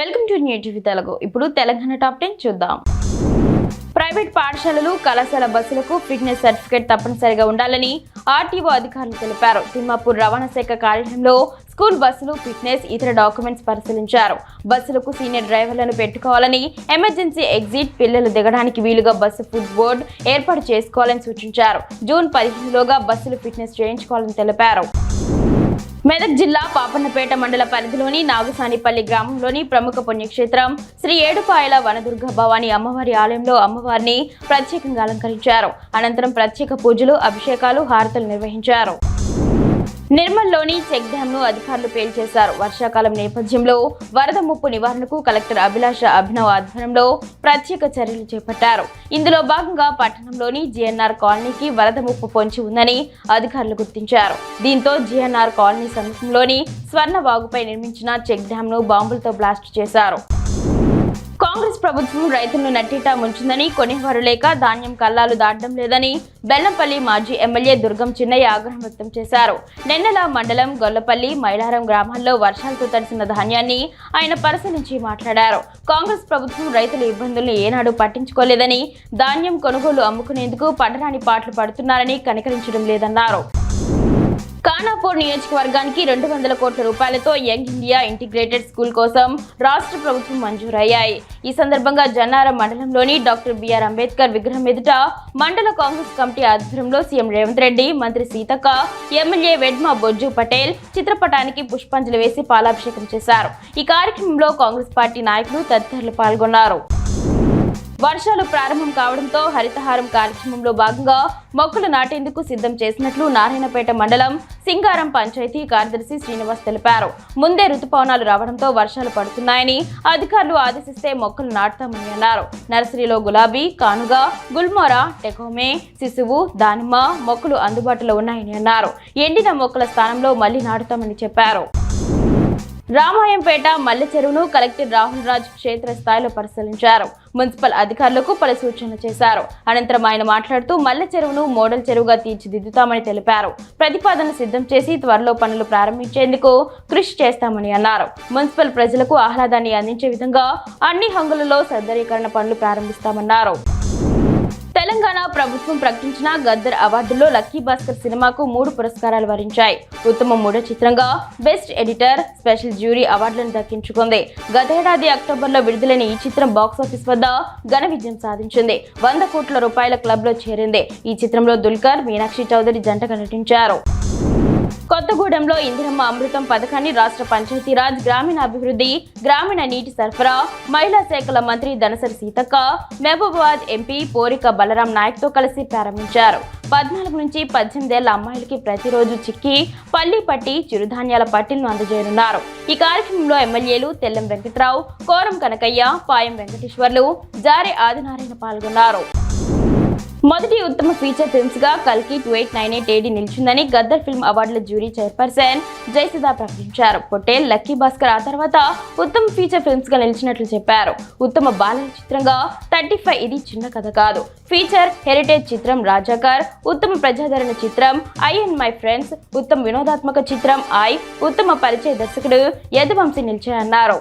Welcome to new TV Telugu. ఇప్పుడు Telangana top 10 చూద్దాం. Private పాఠశాలలు కళాశాల బస్సులకు ఫిట్నెస్ సర్టిఫికేట్ తప్పనిసరిగా ఉండాలని ఆర్టీఓ అధికారులు తెలిపారు. తిమ్మాపూర్ రవాణా శాఖ కార్యాలయంలో స్కూల్ బస్సులు ఫిట్నెస్ ఇతర డాక్యుమెంట్స్ పరిశీలించారు. బస్సులకు సీనియర్ డ్రైవర్లను పెట్టుకోవాలని, ఎమర్జెన్సీ ఎగ్జిట్ పిల్లలు దిగడానికి వీలుగా బస్సు ఫుడ్ బోర్డు ఏర్పాటు చేసుకోవాలని సూచించారు. జూన్ 15లోగా బస్సులు ఫిట్నెస్ చేయించుకోవాలని తెలిపారు. మెదక్ జిల్లా పాపన్నపేట మండల పరిధిలోని నాగసానిపల్లి గ్రామంలోని ప్రముఖ పుణ్యక్షేత్రం శ్రీ ఏడుపాయల వనదుర్గ భవానీ అమ్మవారి ఆలయంలో అమ్మవారిని ప్రత్యేకంగా అలంకరించారు. అనంతరం ప్రత్యేక పూజలు, అభిషేకాలు, హారతులు నిర్వహించారు. నిర్మల్లోని చెక్ డ్యామ్ ను అధికారులు పేల్చేశారు. వర్షాకాలం నేపథ్యంలో వరద ముప్పు నివారణకు కలెక్టర్ అభిలాష అభినవ్ ఆధ్వర్యంలో ప్రత్యేక చర్యలు చేపట్టారు. ఇందులో భాగంగా పట్టణంలోని జిఎన్ఆర్ కాలనీకి వరద ముప్పు పొంచి ఉందని అధికారులు గుర్తించారు. దీంతో జిఎన్ఆర్ కాలనీ సమీపంలోని స్వర్ణవాగుపై నిర్మించిన చెక్ డ్యామ్ ను బాంబులతో బ్లాస్ట్ చేశారు. కాంగ్రెస్ ప్రభుత్వం రైతులను నట్టిటా ముంచిందని, కొనేవారు లేక ధాన్యం కల్లాలు దాటడం లేదని బెల్లంపల్లి మాజీ ఎమ్మెల్యే దుర్గం చిన్నయ్య ఆగ్రహం వ్యక్తం చేశారు. నెన్నెల మండలం గొల్లపల్లి, మైలారం గ్రామాల్లో వర్షాలతో తడిసిన ధాన్యాన్ని ఆయన పరిశీలించి మాట్లాడారు. కాంగ్రెస్ ప్రభుత్వం రైతుల ఇబ్బందులను ఏనాడు పట్టించుకోలేదని, ధాన్యం కొనుగోలు అమ్ముకునేందుకు పడరాని పాటలు పడుతున్నారని కనికరించడం లేదన్నారు. ఖానాపూర్ నియోజకవర్గానికి 200 కోట్ల రూపాయలతో యంగ్ ఇండియా ఇంటిగ్రేటెడ్ స్కూల్ కోసం రాష్ట్ర ప్రభుత్వం మంజూరయ్యాయి. ఈ సందర్భంగా జన్నారం మండలంలోని డాక్టర్ బిఆర్ అంబేద్కర్ విగ్రహం ఎదుట మండల కాంగ్రెస్ కమిటీ ఆధ్వర్యంలో సీఎం రేవంత్ రెడ్డి, మంత్రి సీతక్క, ఎమ్మెల్యే వెడ్మా బొజ్జు పటేల్ చిత్రపటానికి పుష్పాంజలి వేసి పాలాభిషేకం చేశారు. ఈ కార్యక్రమంలో కాంగ్రెస్ పార్టీ నాయకులు తదితరులు పాల్గొన్నారు. వర్షాలు ప్రారంభం కావడంతో హరితహారం కార్యక్రమంలో భాగంగా మొక్కలు నాటేందుకు సిద్ధం చేసినట్లు నారాయణపేట మండలం సింగారం పంచాయతీ కార్యదర్శి శ్రీనివాస్ తెలిపారు. ముందే రుతుపవనాలు రావడంతో వర్షాలు పడుతున్నాయని, అధికారులు ఆదేశిస్తే మొక్కలు నాటుతామని అన్నారు. నర్సరీలో గులాబీ, కానుగ, గుల్మోరా, టెకోమే, శిశువు, దానిమ్మ మొక్కలు అందుబాటులో ఉన్నాయని అన్నారు. ఎండిన మొక్కల స్థానంలో మళ్లీ నాటుతామని చెప్పారు. రామాయంపేట మల్లె చెరువును కలెక్టర్ రాహుల్ రాజ్ క్షేత్రస్థాయిలో పరిశీలించారు. మున్సిపల్ అధికారులకు పలు సూచనలు చేశారు. అనంతరం ఆయన మాట్లాడుతూ మల్లె చెరువును మోడల్ చెరువుగా తీర్చిదిద్దుతామని తెలిపారు. ప్రతిపాదన సిద్ధం చేసి త్వరలో పనులు ప్రారంభించేందుకు కృషి చేస్తామని అన్నారు. మున్సిపల్ ప్రజలకు ఆహ్లాదాన్ని అందించే విధంగా అన్ని హంగులలో సౌందర్యీకరణ పనులు ప్రారంభిస్తామన్నారు. తెలంగాణ ప్రభుత్వం ప్రకటించిన గద్దర్ అవార్డుల్లో లక్కీ భాస్కర్ సినిమాకు 3 పురస్కారాలు వరించాయి. ఉత్తమ మూడో చిత్రంగా బెస్ట్ ఎడిటర్, స్పెషల్ జ్యూరీ అవార్డులను దక్కించుకుంది. గతేడాది అక్టోబర్లో విడుదలైన ఈ చిత్రం బాక్సాఫీస్ వద్ద ఘన విజయం సాధించింది. 100 కోట్ల రూపాయల క్లబ్లో చేరింది. ఈ చిత్రంలో దుల్కర్, మీనాక్షి చౌదరి జంటగా నటించారు. కొత్తగూడెంలో ఇందిరమ్మ అమృతం పథకాన్ని రాష్ట్ర పంచాయతీరాజ్, గ్రామీణాభివృద్ధి, గ్రామీణ నీటి సరఫరా, మహిళా శాఖల మంత్రి ధనసరి సీతక్క, మహబూబాబాద్ ఎంపీ పోరిక బలరాం నాయక్తో కలిసి ప్రారంభించారు. 14 నుంచి 18 ఏళ్ల అమ్మాయిలకి ప్రతిరోజు చిక్కీ, పల్లి పట్టి, చిరుధాన్యాల పట్టీలను అందజేయనున్నారు. ఈ కార్యక్రమంలో ఎమ్మెల్యేలు తెల్లం వెంకట్రావు, కోరం కనకయ్య, పాయం వెంకటేశ్వర్లు, జారే ఆదినారాయణ పాల్గొన్నారు. మొదటి ఉత్తమ ఫీచర్ ఫిల్మ్స్ గా కల్కి 2898 AD నిలిచిందని గద్దర్ ఫిల్మ్ అవార్డుల జ్యూరీ చైర్పర్సన్ జయసుధా ప్రకటించారు. పొట్టేల్, లక్కీ భాస్కర్ ఆ తర్వాత ఉత్తమ ఫీచర్ ఫిల్మ్స్ గా నిలిచినట్లు చెప్పారు. ఉత్తమ బాలల చిత్రంగా 35 ఇది చిన్న కథ కాదు ఫీచర్, హెరిటేజ్ చిత్రం రాజాకర్, ఉత్తమ ప్రజాదరణ చిత్రం ఐ అండ్ మై ఫ్రెండ్స్, ఉత్తమ వినోదాత్మక చిత్రం ఐ, ఉత్తమ పరిచయ దర్శకుడు యదువంశీ నిలిచాయన్నారు.